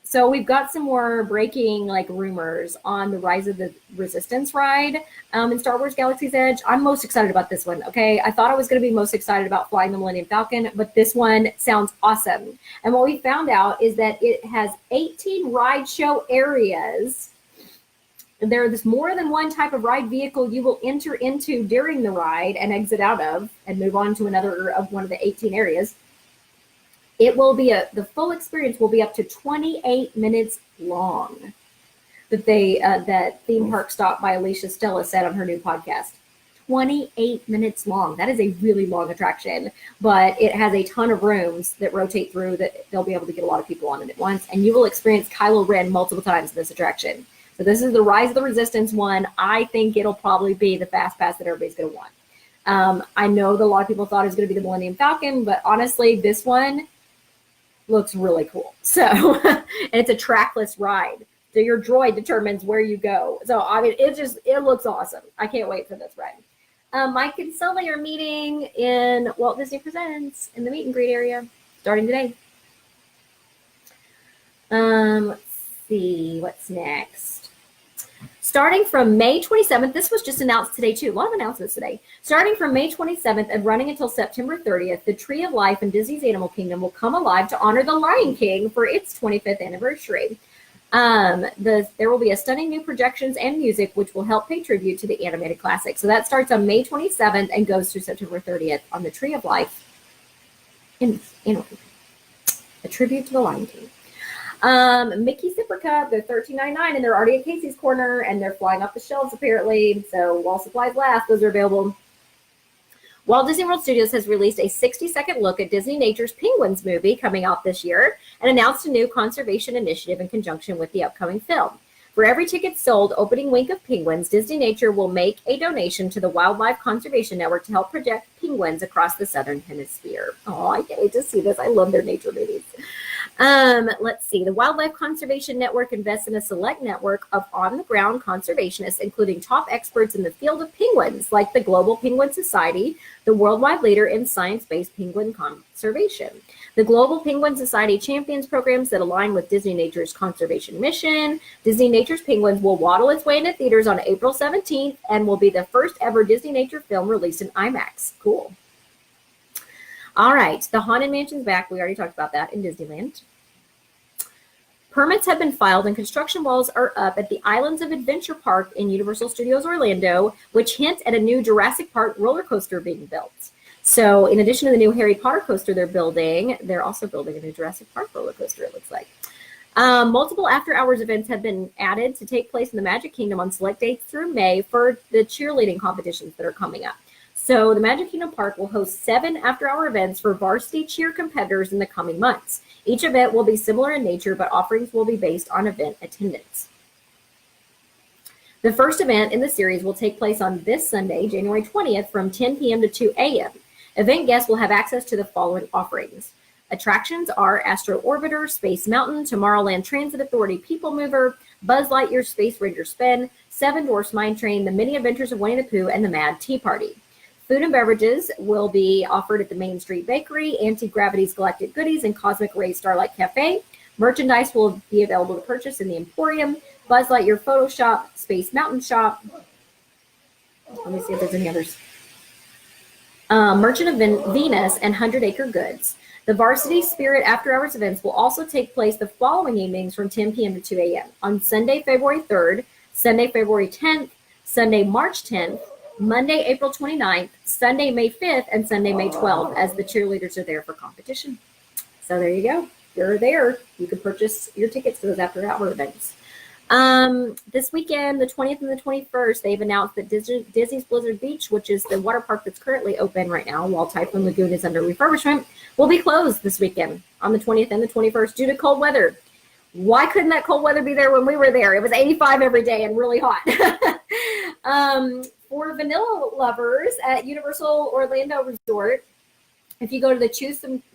So we've got some more breaking rumors on the Rise of the Resistance ride in Star Wars Galaxy's Edge. I'm most excited about this one. Okay. I thought I was going to be most excited about flying the Millennium Falcon, but this one sounds awesome. And what we found out is that it has 18 ride show areas. There is more than one type of ride vehicle you will enter into during the ride and exit out of and move on to another of one of the 18 areas. It will be the full experience will be up to 28 minutes long. That theme park stop by Alicia Stella said on her new podcast. 28 minutes long. That is a really long attraction, but it has a ton of rooms that rotate through that they'll be able to get a lot of people on it at once. And you will experience Kylo Ren multiple times in this attraction. So this is the Rise of the Resistance one. I think it'll probably be the fast pass that everybody's going to want. I know that a lot of people thought it was going to be the Millennium Falcon, but honestly, this one looks really cool. So, and it's a trackless ride. So your droid determines where you go. So, I mean, it looks awesome. I can't wait for this ride. Mike and Sully are meeting in Walt Disney Presents in the meet and greet area starting today. Let's see what's next. Starting from May 27th, this was just announced today too. A lot of announcements today. Starting from May 27th and running until September 30th, the Tree of Life in Disney's Animal Kingdom will come alive to honor the Lion King for its 25th anniversary. There will be a stunning new projections and music which will help pay tribute to the animated classic. So that starts on May 27th and goes through September 30th on the Tree of Life in Animal Kingdom. A tribute to the Lion King. Mickey Sipper Cup, they're $13.99 and they're already at Casey's Corner and they're flying off the shelves apparently. So while supplies last, those are available. Walt Disney World Studios has released a 60-second look at Disney Nature's Penguins movie coming out this year and announced a new conservation initiative in conjunction with the upcoming film. For every ticket sold opening week of Penguins, Disney Nature will make a donation to the Wildlife Conservation Network to help protect penguins across the Southern Hemisphere. Oh, I can't wait to see this. I love their nature movies. Let's see. The Wildlife Conservation Network invests in a select network of on-the-ground conservationists, including top experts in the field of penguins, like the Global Penguin Society, the worldwide leader in science-based penguin conservation. The Global Penguin Society champions programs that align with Disney Nature's conservation mission. Disney Nature's Penguins will waddle its way into theaters on April 17th and will be the first ever Disney Nature film released in IMAX. Cool. All right, the Haunted Mansion's back. We already talked about that in Disneyland. Permits have been filed and construction walls are up at the Islands of Adventure Park in Universal Studios Orlando, which hint at a new Jurassic Park roller coaster being built. So in addition to the new Harry Potter coaster they're also building a new Jurassic Park roller coaster, it looks like. Multiple after-hours events have been added to take place in the Magic Kingdom on select dates through May for the cheerleading competitions that are coming up. So the Magic Kingdom Park will host 7 after-hour events for varsity cheer competitors in the coming months. Each event will be similar in nature, but offerings will be based on event attendance. The first event in the series will take place on this Sunday, January 20th, from 10 p.m. to 2 a.m. Event guests will have access to the following offerings. Attractions are Astro Orbiter, Space Mountain, Tomorrowland Transit Authority People Mover, Buzz Lightyear Space Ranger Spin, Seven Dwarfs Mine Train, The Mini Adventures of Winnie the Pooh, and the Mad Tea Party. Food and beverages will be offered at the Main Street Bakery, Anti-Gravity's Galactic Goodies, and Cosmic Ray Starlight Cafe. Merchandise will be available to purchase in the Emporium, Buzz Lightyear Photo Shop, Space Mountain Shop. Let me see if there's any others. Merchant of Venus and 100 Acre Goods. The Varsity Spirit After Hours events will also take place the following evenings from 10 p.m. to 2 a.m. on Sunday, February 3rd, Sunday, February 10th, Sunday, March 10th, Monday, April 29th, Sunday, May 5th, and Sunday, May 12th, as the cheerleaders are there for competition. So there you go. You're there. You can purchase your tickets to those after-hour events. This weekend, the 20th and the 21st, they've announced that Disney's Blizzard Beach, which is the water park that's currently open right now while Typhoon Lagoon is under refurbishment, will be closed this weekend on the 20th and the 21st due to cold weather. Why couldn't that cold weather be there when we were there? It was 85 every day and really hot. For vanilla lovers at Universal Orlando Resort, if you go to the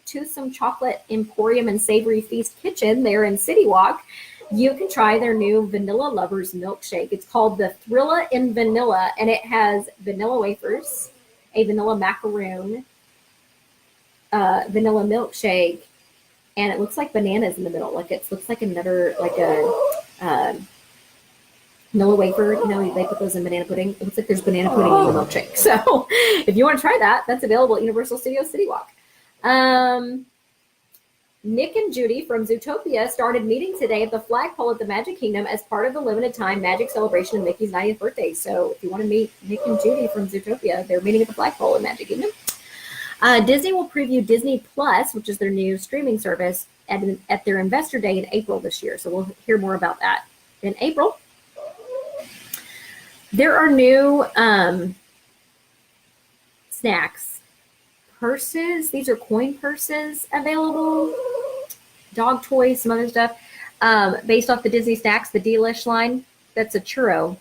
Toothsome Chocolate Emporium and Savory Feast Kitchen there in City Walk, you can try their new Vanilla Lovers milkshake. It's called the Thrilla in Vanilla, and it has vanilla wafers, a vanilla macaroon, vanilla milkshake, and it looks like bananas in the middle. Like it looks like another, like a vanilla wafer. You know, they put those in banana pudding. It looks like there's banana pudding in the milkshake. So if you want to try that, that's available at Universal Studios City Walk. Nick and Judy from Zootopia started meeting today at the flagpole at the Magic Kingdom as part of the limited time magic celebration of Mickey's 90th birthday. So if you want to meet Nick and Judy from Zootopia, they're meeting at the flagpole at Magic Kingdom. Disney will preview Disney Plus, which is their new streaming service, at their Investor Day in April this year. So we'll hear more about that in April. There are new snacks. Purses, these are coin purses available, dog toys, some other stuff, based off the Disney Snacks, the Delish line. That's a churro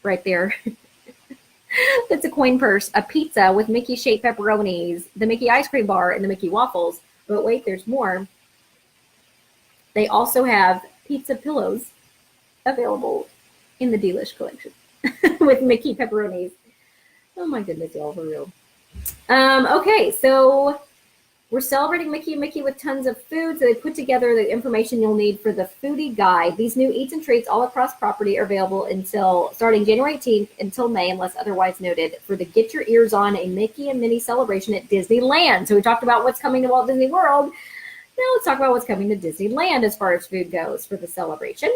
right there. That's a coin purse, a pizza with Mickey shaped pepperonis, the Mickey ice cream bar, and the Mickey waffles. But wait, there's more. They also have pizza pillows available in the Delish collection with Mickey pepperonis. Oh my goodness, y'all, for real. Okay, so we're celebrating Mickey and Mickey with tons of food. So they put together the information you'll need for the foodie guide. These new eats and treats all across property are available until starting January 18th until May, unless otherwise noted, for the Get Your Ears On a Mickey and Minnie celebration at Disneyland. So we talked about what's coming to Walt Disney World. Now let's talk about what's coming to Disneyland as far as food goes for the celebration.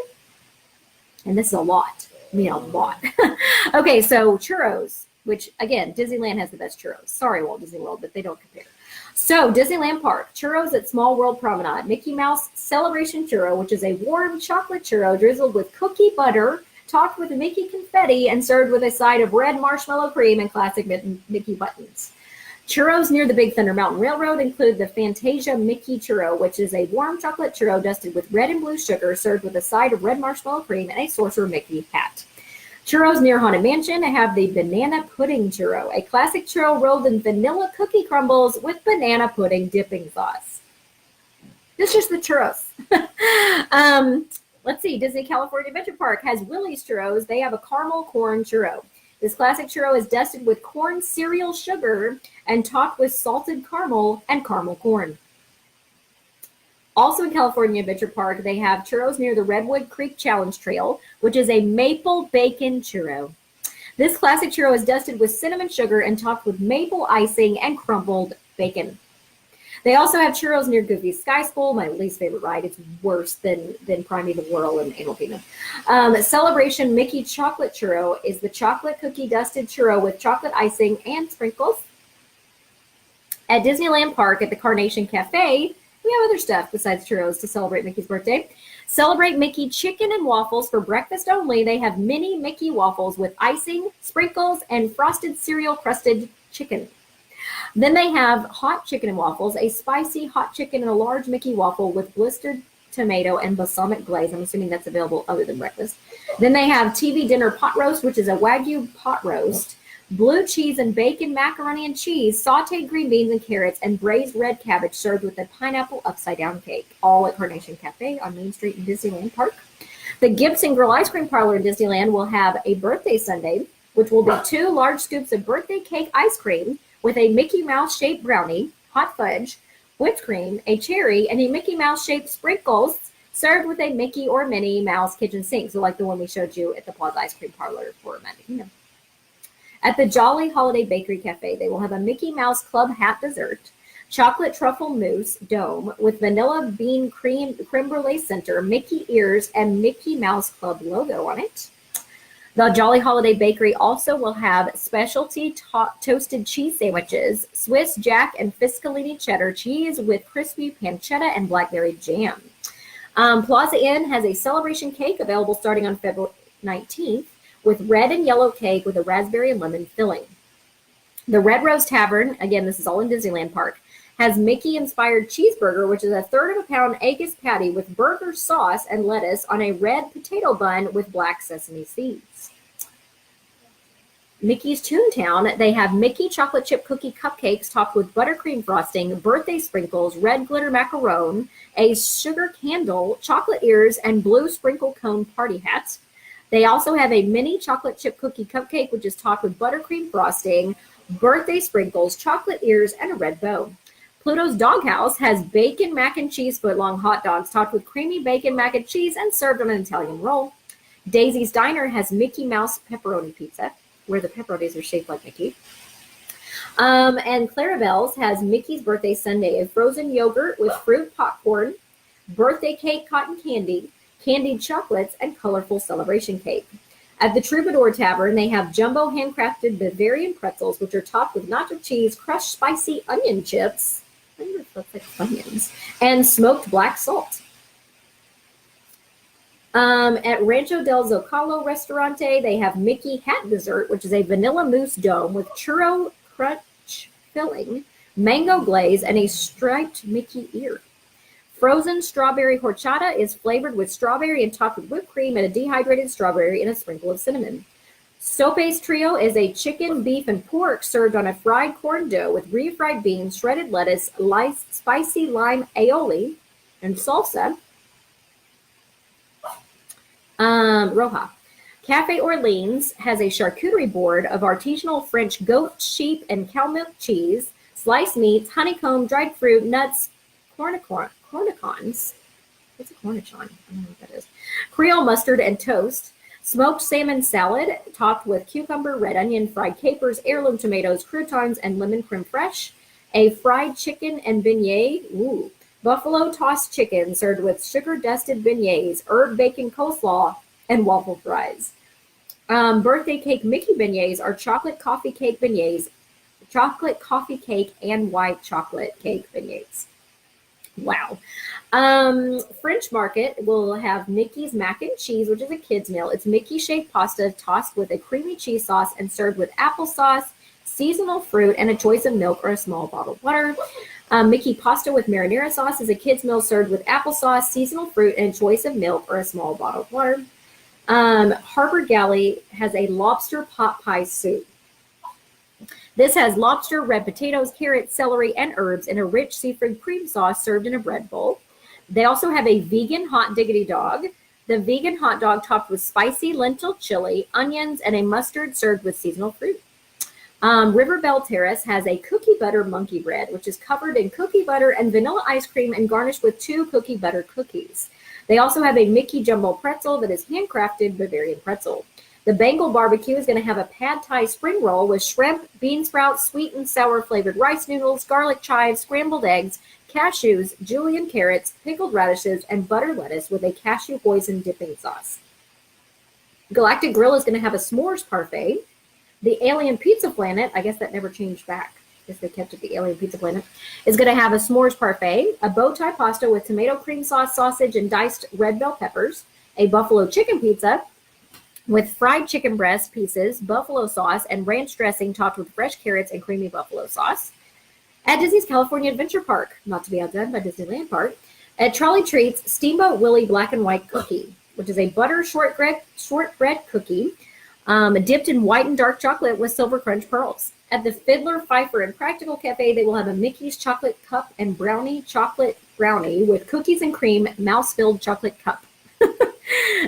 And this is a lot. I mean, a lot. Okay, so churros, which, again, Disneyland has the best churros. Sorry, Walt Disney World, but they don't compare. So, Disneyland Park, churros at Small World Promenade. Mickey Mouse Celebration Churro, which is a warm chocolate churro drizzled with cookie butter, topped with Mickey confetti, and served with a side of red marshmallow cream and classic Mickey buttons. Churros near the Big Thunder Mountain Railroad include the Fantasia Mickey Churro, which is a warm chocolate churro dusted with red and blue sugar, served with a side of red marshmallow cream and a Sorcerer Mickey hat. Churros near Haunted Mansion have the Banana Pudding Churro, a classic churro rolled in vanilla cookie crumbles with banana pudding dipping sauce. This is just the churros. Let's see, Disney California Adventure Park has Willie's Churros. They have a caramel corn churro. This classic churro is dusted with corn cereal sugar and topped with salted caramel and caramel corn. Also in California Adventure Park, they have churros near the Redwood Creek Challenge Trail, which is a maple bacon churro. This classic churro is dusted with cinnamon sugar and topped with maple icing and crumbled bacon. They also have churros near Goofy's Sky School, my least favorite ride. It's worse than Primeval Whirl and Animal Kingdom. Celebration Mickey Chocolate Churro is the chocolate cookie dusted churro with chocolate icing and sprinkles. At Disneyland Park at the Carnation Cafe, we have other stuff besides churros to celebrate Mickey's birthday. Celebrate Mickey chicken and waffles for breakfast only. They have mini Mickey waffles with icing, sprinkles, and frosted cereal crusted chicken. Then they have hot chicken and waffles, a spicy hot chicken and a large Mickey waffle with blistered tomato and balsamic glaze. I'm assuming that's available other than breakfast. Then they have TV dinner pot roast, which is a Wagyu pot roast blue cheese and bacon macaroni and cheese, sauteed green beans and carrots, and braised red cabbage served with a pineapple upside-down cake, all at Carnation Cafe on Main Street in Disneyland Park. The Gibson Grill Ice Cream Parlor in Disneyland will have a birthday sundae, which will be 2 large scoops of birthday cake ice cream with a Mickey Mouse-shaped brownie, hot fudge, whipped cream, a cherry, and a Mickey Mouse-shaped sprinkles served with a Mickey or Minnie Mouse kitchen sink, so like the one we showed you at the Plaza Ice Cream Parlor for Magic Kingdom. At the Jolly Holiday Bakery Cafe, they will have a Mickey Mouse Club hat dessert, chocolate truffle mousse dome with vanilla bean creme brulee center, Mickey ears, and Mickey Mouse Club logo on it. The Jolly Holiday Bakery also will have specialty toasted cheese sandwiches, Swiss Jack and Fiscalini cheddar cheese with crispy pancetta and blackberry jam. Plaza Inn has a celebration cake available starting on February 19th with red and yellow cake with a raspberry and lemon filling. The Red Rose Tavern, again, this is all in Disneyland Park, has Mickey-inspired cheeseburger, which is a 1/3 pound Angus patty with burger sauce and lettuce on a red potato bun with black sesame seeds. Mickey's Toontown, they have Mickey chocolate chip cookie cupcakes topped with buttercream frosting, birthday sprinkles, red glitter macaron, a sugar candle, chocolate ears, and blue sprinkle cone party hat. They also have a mini chocolate chip cookie cupcake, which is topped with buttercream frosting, birthday sprinkles, chocolate ears, and a red bow. Pluto's Doghouse has bacon mac and cheese footlong hot dogs topped with creamy bacon mac and cheese and served on an Italian roll. Daisy's Diner has Mickey Mouse pepperoni pizza, where the pepperonis are shaped like Mickey. And Clarabelle's has Mickey's Birthday Sundae, a frozen yogurt with fruit popcorn, birthday cake cotton candy, candied chocolates, and colorful celebration cake. At the Troubadour Tavern, they have jumbo handcrafted Bavarian pretzels, which are topped with nacho cheese, crushed spicy onion chips, I wonder if that's like onions, and smoked black salt. At Rancho del Zocalo Restaurante, they have Mickey Hat Dessert, which is a vanilla mousse dome with churro crunch filling, mango glaze, and a striped Mickey ear. Frozen strawberry horchata is flavored with strawberry and topped with whipped cream and a dehydrated strawberry and a sprinkle of cinnamon. Sope's Trio is a chicken, beef, and pork served on a fried corn dough with refried beans, shredded lettuce, spicy lime aioli, and salsa. Roja. Cafe Orleans has a charcuterie board of artisanal French goat, sheep, and cow milk cheese, sliced meats, honeycomb, dried fruit, nuts, cornichons. What's a cornichon? I don't know what that is. Creole mustard and toast, smoked salmon salad topped with cucumber, red onion, fried capers, heirloom tomatoes, croutons, and lemon creme fraiche, a fried chicken and beignet, buffalo tossed chicken served with sugar-dusted beignets, herb bacon coleslaw, and waffle fries. Birthday cake Mickey beignets are chocolate coffee cake beignets, chocolate coffee cake, and white chocolate cake beignets. Wow. French Market will have Mickey's mac and cheese, which is a kid's meal. It's Mickey-shaped pasta tossed with a creamy cheese sauce and served with applesauce, seasonal fruit, and a choice of milk or a small bottled water. Mickey pasta with marinara sauce is a kid's meal served with applesauce, seasonal fruit, and a choice of milk or a small bottled water. Harbor Galley has a lobster pot pie soup. This has lobster, red potatoes, carrots, celery, and herbs in a rich seafood cream sauce served in a bread bowl. They also have a vegan hot diggity dog. The vegan hot dog topped with spicy lentil chili, onions, and a mustard served with seasonal fruit. River Belle Terrace has a cookie butter monkey bread, which is covered in cookie butter and vanilla ice cream and garnished with 2 cookie butter cookies. They also have a Mickey jumbo pretzel that is handcrafted Bavarian pretzel. The Bengal barbecue is going to have a pad thai spring roll with shrimp, bean sprouts, sweet and sour flavored rice noodles, garlic chives, scrambled eggs, cashews, julienne carrots, pickled radishes, and butter lettuce with a cashew hoisin dipping sauce. Galactic Grill is going to have a s'mores parfait. The Alien Pizza Planet, I guess that never changed back. I guess they kept it the Alien Pizza Planet, is going to have a s'mores parfait, a bow tie pasta with tomato cream sauce, sausage, and diced red bell peppers, a buffalo chicken pizza with fried chicken breast pieces, buffalo sauce, and ranch dressing topped with fresh carrots and creamy buffalo sauce. At Disney's California Adventure Park, not to be outdone by Disneyland Park, at Trolley Treats, Steamboat Willie Black and White Cookie, which is a butter shortbread cookie dipped in white and dark chocolate with silver crunch pearls. At the Fiddler, Pfeiffer, and Practical Cafe, they will have a Mickey's chocolate cup and brownie chocolate brownie with cookies and cream mouse-filled chocolate cup.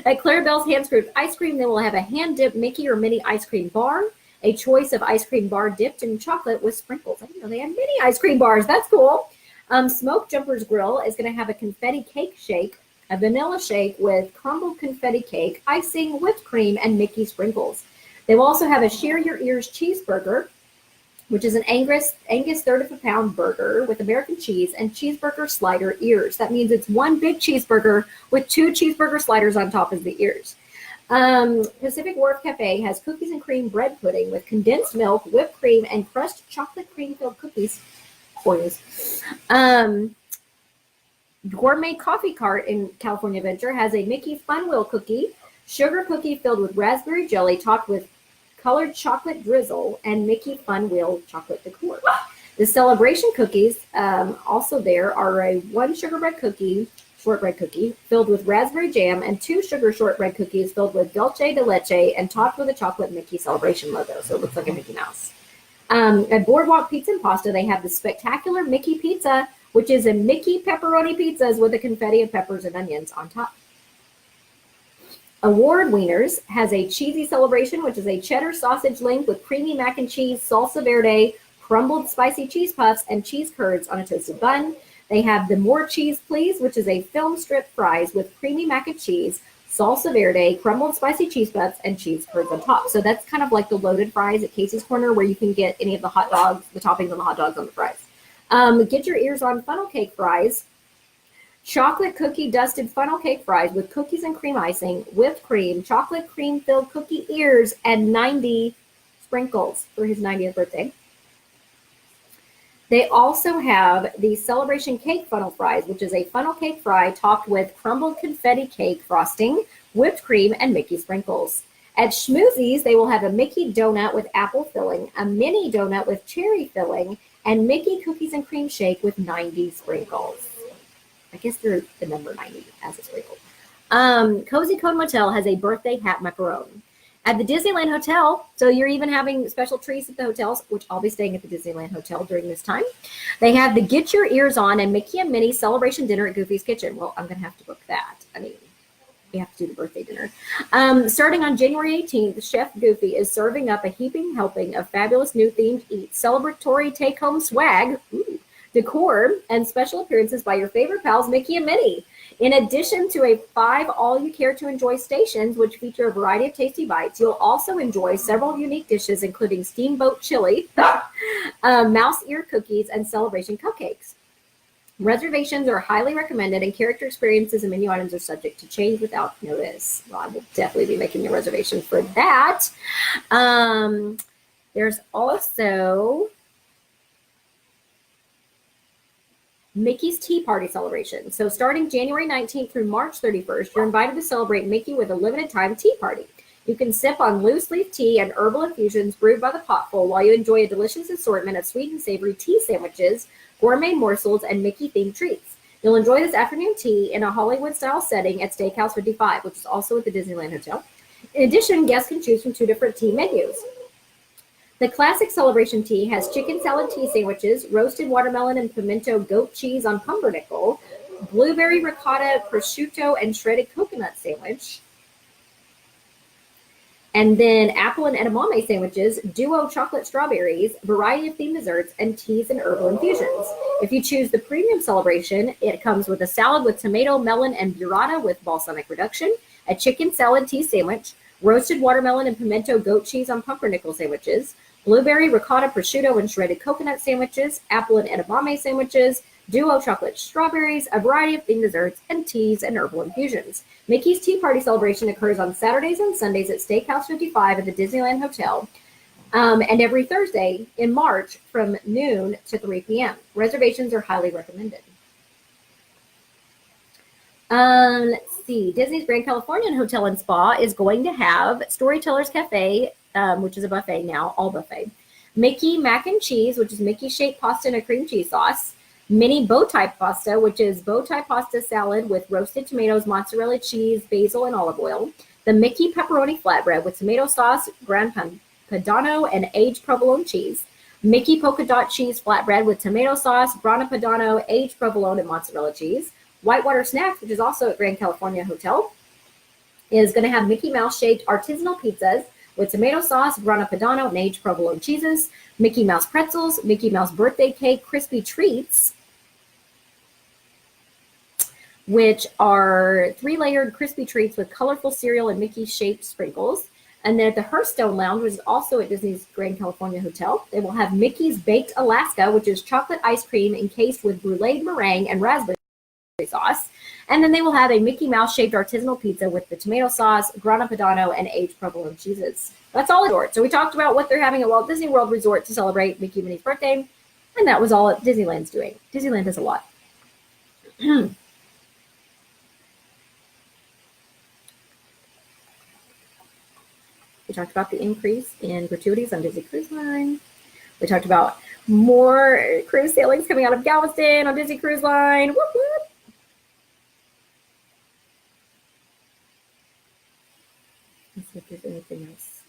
At Clarabelle's Hand-Scraped Ice Cream, they will have a hand-dipped Mickey or Minnie ice cream bar, a choice of ice cream bar dipped in chocolate with sprinkles. I didn't know they had mini ice cream bars. That's cool. Smoke Jumper's Grill is going to have a confetti cake shake, a vanilla shake with crumbled confetti cake, icing, whipped cream, and Mickey sprinkles. They will also have a Share Your Ears cheeseburger, which is an Angus third of a pound burger with American cheese and cheeseburger slider ears. That means it's one big cheeseburger with 2 cheeseburger sliders on top of the ears. Pacific Wharf Cafe has cookies and cream bread pudding with condensed milk, whipped cream, and crushed chocolate cream-filled cookies. Gourmet Coffee Cart in California Adventure has a Mickey Fun Wheel cookie, sugar cookie filled with raspberry jelly topped with colored chocolate drizzle, and Mickey Fun Wheel chocolate decor. The celebration cookies also there are a 1 shortbread cookie filled with raspberry jam and 2 sugar shortbread cookies filled with dulce de leche and topped with a chocolate Mickey celebration logo. So it looks like a Mickey Mouse. At Boardwalk Pizza and Pasta, they have the spectacular Mickey Pizza, which is a Mickey pepperoni pizzas with a confetti of peppers and onions on top. Award Wieners has a cheesy celebration, which is a cheddar sausage link with creamy mac and cheese, salsa verde, crumbled spicy cheese puffs, and cheese curds on a toasted bun. They have the More Cheese Please, which is a film strip fries with creamy mac and cheese, salsa verde, crumbled spicy cheese puffs, and cheese curds on top. So that's kind of like the loaded fries at Casey's Corner, where you can get any of the hot dogs, the toppings on the hot dogs on the fries. Get your ears on funnel cake fries. Chocolate cookie dusted funnel cake fries with cookies and cream icing, whipped cream, chocolate cream filled cookie ears, and 90 sprinkles for his 90th birthday. They also have the celebration cake funnel fries, which is a funnel cake fry topped with crumbled confetti cake frosting, whipped cream, and Mickey sprinkles. At Schmoozie's, they will have a Mickey donut with apple filling, a mini donut with cherry filling, and Mickey cookies and cream shake with 90 sprinkles. I guess they're the number 90 as a sprinkle. Cozy Cone Motel has a birthday hat macaron. At the Disneyland Hotel, so you're even having special treats at the hotels, which I'll be staying at the Disneyland Hotel during this time. They have the Get Your Ears On and Mickey and Minnie celebration dinner at Goofy's Kitchen. Well, I'm going to have to book that. I mean, we have to do the birthday dinner. Starting on January 18th, Chef Goofy is serving up a heaping helping of fabulous new themed eats, celebratory take-home swag, decor, and special appearances by your favorite pals, Mickey and Minnie. In addition to 5 all-you-care-to-enjoy stations, which feature a variety of tasty bites, you'll also enjoy several unique dishes, including steamboat chili, mouse ear cookies, and celebration cupcakes. Reservations are highly recommended, and character experiences and menu items are subject to change without notice. Well, I will definitely be making a reservation for that. There's also Mickey's Tea Party celebration. So starting January 19th through March 31st, you're invited to celebrate Mickey with a limited time tea party. You can sip on loose leaf tea and herbal infusions brewed by the potful while you enjoy a delicious assortment of sweet and savory tea sandwiches, gourmet morsels, and Mickey-themed treats. You'll enjoy this afternoon tea in a Hollywood-style setting at Steakhouse 55, which is also at the Disneyland Hotel. In addition, guests can choose from 2 different tea menus. The classic celebration tea has chicken salad tea sandwiches, roasted watermelon and pimento goat cheese on pumpernickel, blueberry ricotta prosciutto and shredded coconut sandwich, and then apple and edamame sandwiches, duo chocolate strawberries, variety of themed desserts, and teas and herbal infusions. If you choose the premium celebration, it comes with a salad with tomato, melon, and burrata with balsamic reduction, a chicken salad tea sandwich, roasted watermelon and pimento goat cheese on pumpernickel sandwiches, blueberry ricotta prosciutto and shredded coconut sandwiches, apple and edamame sandwiches, duo chocolate strawberries, a variety of themed desserts, and teas and herbal infusions. Mickey's Tea Party celebration occurs on Saturdays and Sundays at Steakhouse 55 at the Disneyland Hotel, and every Thursday in March from noon to 3 p.m. Reservations are highly recommended. Let's see. Disney's Grand Californian Hotel and Spa is going to have Storytellers Cafe, which is a buffet now, all buffet. Mickey Mac and Cheese, which is Mickey shaped pasta and a cream cheese sauce. Mini bow tie pasta, which is bow tie pasta salad with roasted tomatoes, mozzarella cheese, basil, and olive oil. The Mickey pepperoni flatbread with tomato sauce, Gran Padano, and aged provolone cheese. Mickey polka dot cheese flatbread with tomato sauce, Grana Padano, aged provolone, and mozzarella cheese. Whitewater Snacks, which is also at Grand California Hotel, is going to have Mickey Mouse shaped artisanal pizzas with tomato sauce, Grana Padano, and aged provolone cheeses. Mickey Mouse pretzels, Mickey Mouse birthday cake, crispy treats, which are 3-layered crispy treats with colorful cereal and Mickey shaped sprinkles. And then at the Hearthstone Lounge, which is also at Disney's Grand California Hotel, they will have Mickey's Baked Alaska, which is chocolate ice cream encased with brulee meringue and raspberry sauce. And then they will have a Mickey Mouse shaped artisanal pizza with the tomato sauce, Grana Padano, and aged provolone cheeses. That's all at Resort. So we talked about what they're having at Walt Disney World Resort to celebrate Mickey and Minnie's birthday. And that was all that Disneyland's doing. Disneyland does a lot. We talked about the increase in gratuities on Disney Cruise Line. We talked about more cruise sailings coming out of Galveston on Disney Cruise Line. Whoop, whoop. Let's see if there's anything else.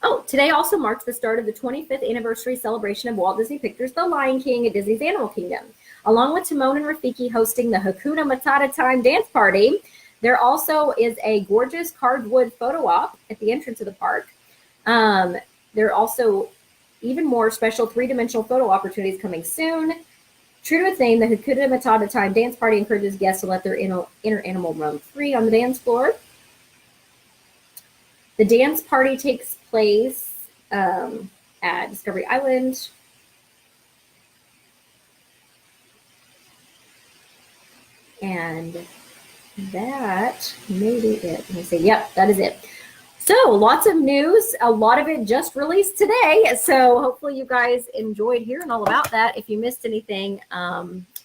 Oh, today also marks the start of the 25th anniversary celebration of Walt Disney Pictures' The Lion King at Disney's Animal Kingdom. Along with Timon and Rafiki hosting the Hakuna Matata Time dance party, there also is a gorgeous carved wood photo op at the entrance of the park. There are also even more special 3-dimensional photo opportunities coming soon. True to its name, the Hakuna Matata Time dance party encourages guests to let their inner animal roam free on the dance floor. The dance party takes place at Discovery Island. And that may be it. Let me see. Yep, that is it. So lots of news. A lot of it just released today. So hopefully you guys enjoyed hearing all about that. If you missed anything,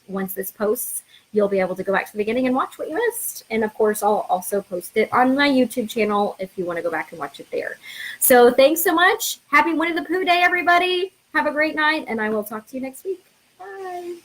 once this posts, you'll be able to go back to the beginning and watch what you missed. And of course, I'll also post it on my YouTube channel if you want to go back and watch it there. So thanks so much. Happy Winnie the Pooh Day, everybody. Have a great night, and I will talk to you next week. Bye.